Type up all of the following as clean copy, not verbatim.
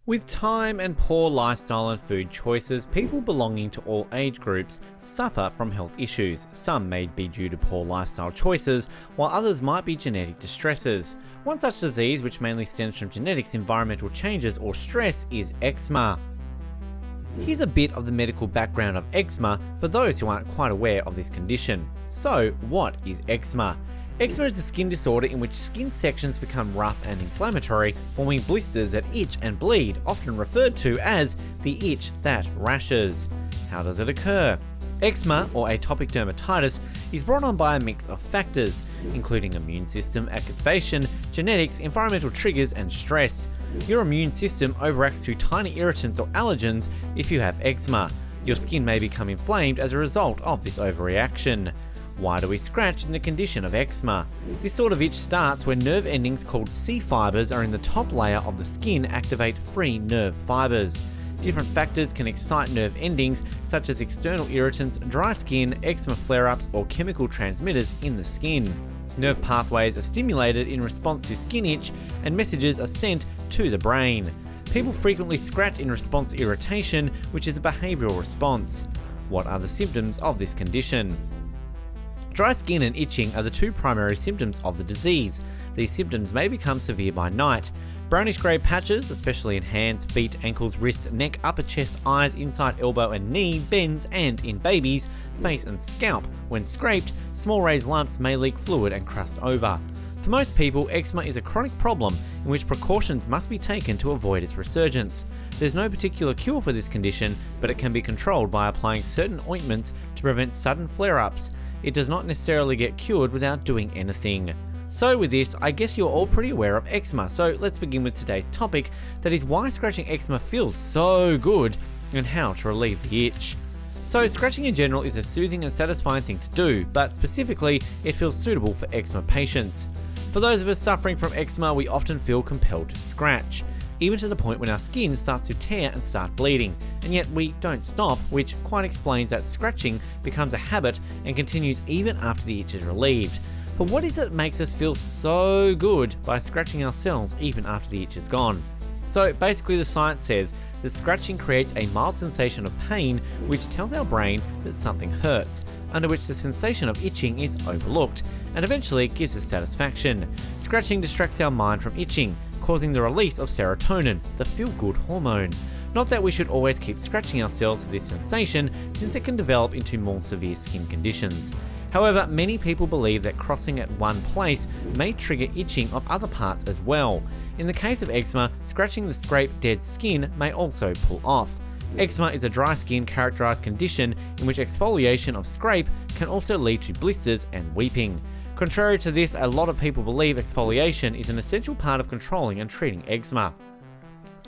With time and poor lifestyle and food choices, people belonging to all age groups suffer from health issues. Some may be due to poor lifestyle choices, while others might be genetic distresses. One such disease, which mainly stems from genetics, environmental changes, or stress, is eczema. Here's a bit of the medical background of eczema for those who aren't quite aware of this condition. So, what is eczema? Eczema is a skin disorder in which skin sections become rough and inflammatory, forming blisters that itch and bleed, often referred to as the itch that rashes. How does it occur? Eczema, or atopic dermatitis, is brought on by a mix of factors, including immune system activation, genetics, environmental triggers, and stress. Your immune system overacts to tiny irritants or allergens if you have eczema. Your skin may become inflamed as a result of this overreaction. Why do we scratch in the condition of eczema? This sort of itch starts when nerve endings called C fibers are in the top layer of the skin activate free nerve fibers. Different factors can excite nerve endings, such as external irritants, dry skin, eczema flare-ups, or chemical transmitters in the skin. Nerve pathways are stimulated in response to skin itch, and messages are sent to the brain. People frequently scratch in response to irritation, which is a behavioural response. What are the symptoms of this condition? Dry skin and itching are the two primary symptoms of the disease. These symptoms may become severe by night. Brownish-grey patches, especially in hands, feet, ankles, wrists, neck, upper chest, eyes, inside elbow and knee, bends, and in babies, face and scalp. When scraped, small raised lumps may leak fluid and crust over. For most people, eczema is a chronic problem in which precautions must be taken to avoid its resurgence. There's no particular cure for this condition, but it can be controlled by applying certain ointments to prevent sudden flare-ups. It does not necessarily get cured without doing anything. So with this, I guess you're all pretty aware of eczema, so let's begin with today's topic, that is why scratching eczema feels so good and how to relieve the itch. So scratching in general is a soothing and satisfying thing to do, but specifically it feels suitable for eczema patients. For those of us suffering from eczema, we often feel compelled to scratch, even to the point when our skin starts to tear and start bleeding, and yet we don't stop, which quite explains that scratching becomes a habit and continues even after the itch is relieved. But what is it that makes us feel so good by scratching ourselves even after the itch is gone? So basically the science says that scratching creates a mild sensation of pain which tells our brain that something hurts, under which the sensation of itching is overlooked, and eventually gives us satisfaction. Scratching distracts our mind from itching, causing the release of serotonin, the feel-good hormone. Not that we should always keep scratching ourselves for this sensation, since it can develop into more severe skin conditions. However, many people believe that crossing at one place may trigger itching of other parts as well. In the case of eczema, scratching the scraped dead skin may also pull off. Eczema is a dry skin characterized condition in which exfoliation of scrape can also lead to blisters and weeping. Contrary to this, a lot of people believe exfoliation is an essential part of controlling and treating eczema.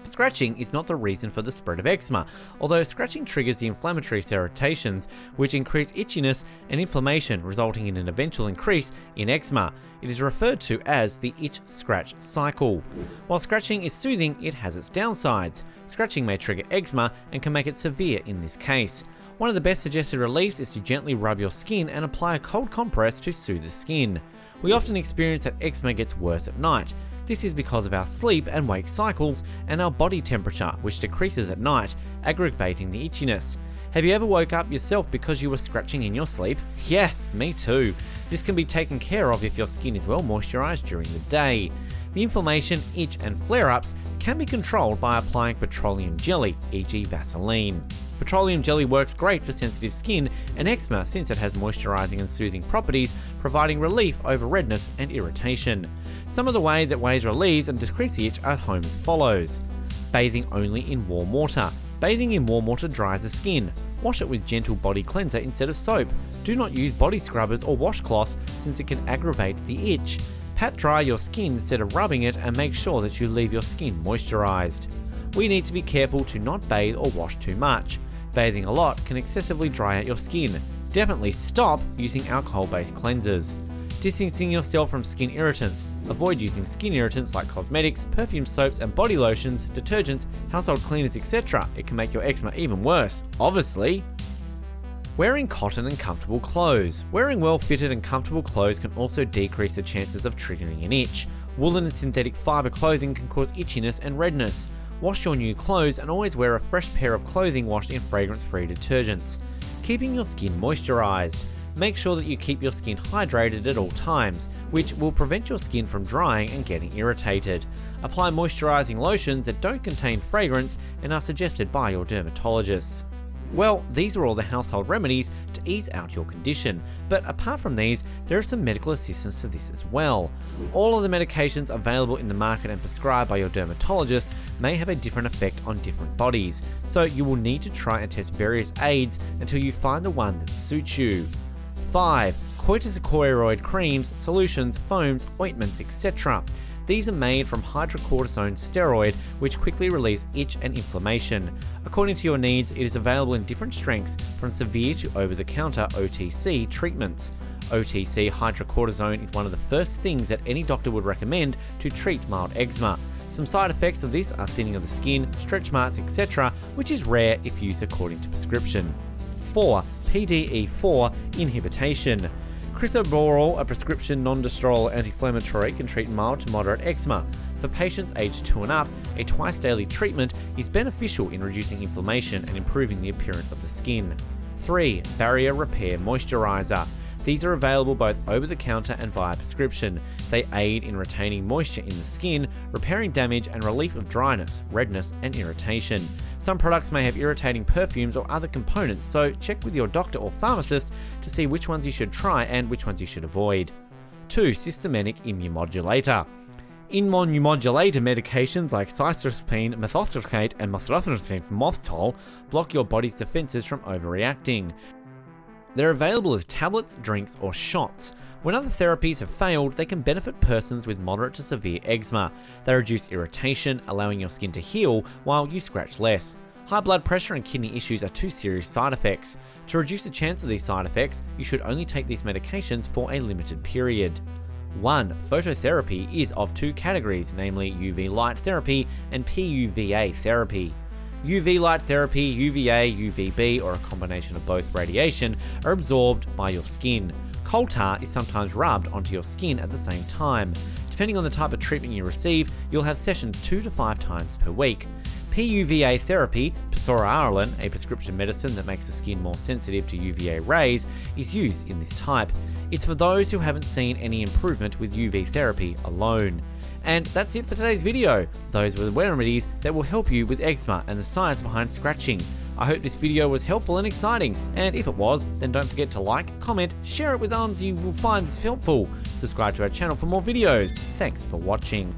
Scratching is not the reason for the spread of eczema, although scratching triggers the inflammatory serotonin, which increase itchiness and inflammation, resulting in an eventual increase in eczema. It is referred to as the itch-scratch cycle. While scratching is soothing, it has its downsides. Scratching may trigger eczema and can make it severe in this case. One of the best suggested reliefs is to gently rub your skin and apply a cold compress to soothe the skin. We often experience that eczema gets worse at night. This is because of our sleep and wake cycles and our body temperature, which decreases at night, aggravating the itchiness. Have you ever woke up yourself because you were scratching in your sleep? Yeah, me too. This can be taken care of if your skin is well moisturized during the day. The inflammation, itch, and flare-ups can be controlled by applying petroleum jelly, e.g. Vaseline. Petroleum jelly works great for sensitive skin and eczema since it has moisturizing and soothing properties, providing relief over redness and irritation. Some of the ways relieves and decreases the itch are home as follows. Bathing only in warm water. Bathing in warm water dries the skin. Wash it with gentle body cleanser instead of soap. Do not use body scrubbers or washcloths since it can aggravate the itch. Pat dry your skin instead of rubbing it and make sure that you leave your skin moisturized. We need to be careful to not bathe or wash too much. Bathing a lot can excessively dry out your skin. Definitely stop using alcohol-based cleansers. Distancing yourself from skin irritants. Avoid using skin irritants like cosmetics, perfume soaps and body lotions, detergents, household cleaners, etc. It can make your eczema even worse, obviously. Wearing cotton and comfortable clothes. Wearing well-fitted and comfortable clothes can also decrease the chances of triggering an itch. Woolen and synthetic fiber clothing can cause itchiness and redness. Wash your new clothes and always wear a fresh pair of clothing washed in fragrance-free detergents. Keeping your skin moisturized. Make sure that you keep your skin hydrated at all times, which will prevent your skin from drying and getting irritated. Apply moisturizing lotions that don't contain fragrance and are suggested by your dermatologists. Well, these are all the household remedies to ease out your condition, but apart from these, there is some medical assistance to this as well. All of the medications available in the market and prescribed by your dermatologist may have a different effect on different bodies, so you will need to try and test various aids until you find the one that suits you. 5. Corticosteroid creams, solutions, foams, ointments, etc. These are made from hydrocortisone steroid, which quickly relieves itch and inflammation. According to your needs, it is available in different strengths from severe to over-the-counter OTC treatments. OTC hydrocortisone is one of the first things that any doctor would recommend to treat mild eczema. Some side effects of this are thinning of the skin, stretch marks, etc., which is rare if used according to prescription. 4. PDE4 inhibition. Crisaborole, a prescription non-steroidal anti-inflammatory, can treat mild to moderate eczema. For patients aged 2 and up, a twice-daily treatment is beneficial in reducing inflammation and improving the appearance of the skin. 3. Barrier Repair Moisturizer. These are available both over-the-counter and via prescription. They aid in retaining moisture in the skin, repairing damage and relief of dryness, redness, and irritation. Some products may have irritating perfumes or other components, so check with your doctor or pharmacist to see which ones you should try and which ones you should avoid. 2. Systemic immunomodulator. Immunomodulator medications like cysteine, methotrexate, and moxifloxacin from Mothitol block your body's defenses from overreacting. They're available as tablets, drinks, or shots. When other therapies have failed, they can benefit persons with moderate to severe eczema. They reduce irritation, allowing your skin to heal while you scratch less. High blood pressure and kidney issues are 2 serious side effects. To reduce the chance of these side effects, you should only take these medications for a limited period. 1. Phototherapy is of 2 categories, namely UV light therapy and PUVA therapy. UV light therapy, UVA, UVB, or a combination of both radiation, are absorbed by your skin. Coal tar is sometimes rubbed onto your skin at the same time. Depending on the type of treatment you receive, you'll have sessions 2 to 5 times per week. PUVA therapy, psoarelin, a prescription medicine that makes the skin more sensitive to UVA rays, is used in this type. It's for those who haven't seen any improvement with UV therapy alone. And that's it for today's video. Those were the remedies that will help you with eczema and the science behind scratching. I hope this video was helpful and exciting, and if it was, then don't forget to like, comment, share it with others you will find this helpful. Subscribe to our channel for more videos. Thanks for watching.